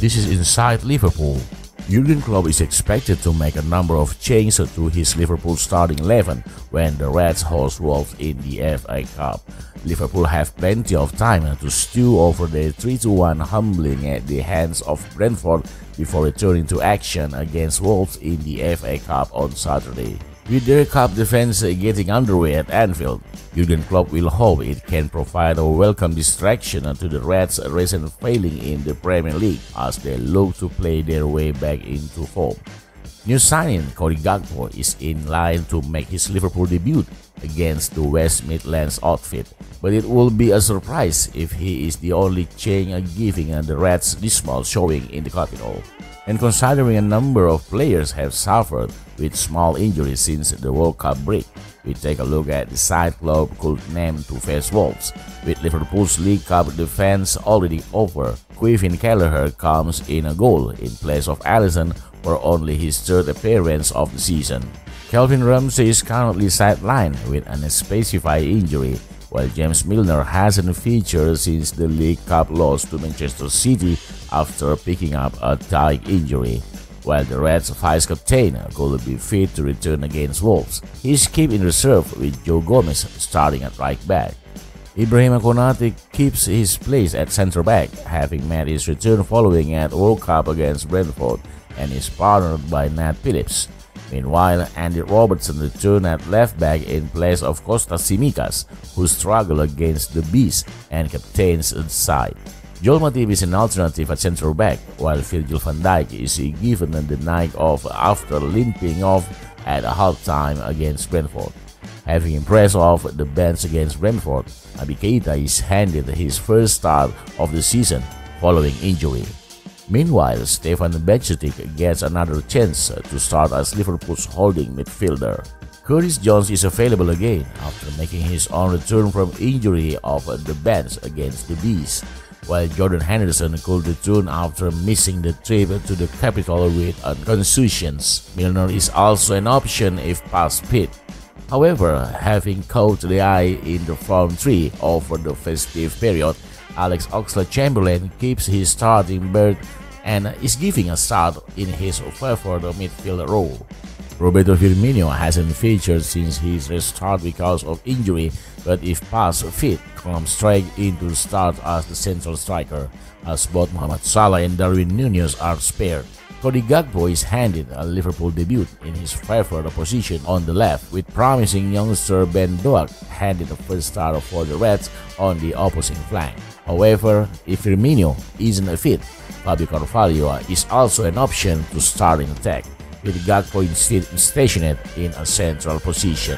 This is inside Liverpool. Jurgen Klopp is expected to make a number of changes to his Liverpool starting 11 when the Reds host Wolves in the FA Cup. Liverpool have plenty of time to stew over their 3-1 humbling at the hands of Brentford before returning to action against Wolves in the FA Cup on Saturday. With their cup defense getting underway at Anfield, Jurgen Klopp will hope it can provide a welcome distraction to the Reds' recent failing in the Premier League as they look to play their way back into form. New signing Cody Gakpo is in line to make his Liverpool debut against the West Midlands outfit, but it will be a surprise if he is the only change giving the Reds' dismal showing in the capital. And considering a number of players have suffered with small injuries since the World Cup break, we take a look at the side Klopp could name to face Wolves. With Liverpool's League Cup defense already over, Kevin Kelleher comes in a goal in place of Alisson for only his third appearance of the season. Calvin Ramsey is currently sidelined with an unspecified injury, while James Milner hasn't featured since the League Cup loss to Manchester City after picking up a thigh injury. While the Reds' vice-captain could be fit to return against Wolves, he is kept in reserve with Joe Gomez starting at right back. Ibrahima Konate keeps his place at centre-back, having made his return following at World Cup against Brentford, and is partnered by Nat Phillips. Meanwhile, Andy Robertson returned at left-back in place of Kostas Tsimikas, who struggled against the Bees and captains the side. Joel Matip is an alternative at centre-back, while Virgil van Dijk is given the night off after limping off at half-time against Brentford. Having impressed off the bench against Brentford, Naby Keita is handed his first start of the season following injury. Meanwhile, Stefan Bajcetic gets another chance to start as Liverpool's holding midfielder. Curtis Jones is available again after making his own return from injury off the bench against the Bees, while Jordan Henderson could return after missing the trip to the capital with contusions. Milner is also an option if past fit. However, having caught the eye in the front three over the festive period, Alex Oxlade-Chamberlain keeps his starting berth and is giving a start in his favoured midfield role. Roberto Firmino hasn't featured since his restart because of injury, but if past fit, comes straight into the start as the central striker, as both Mohamed Salah and Darwin Núñez are spared. Cody Gakpo is handed a Liverpool debut in his favoured position on the left, with promising youngster Ben Doak handed the first start for the Reds on the opposing flank. However, if Firmino isn't fit, Fabio Carvalho is also an option to start in attack, with Gakpo instead stationed in a central position.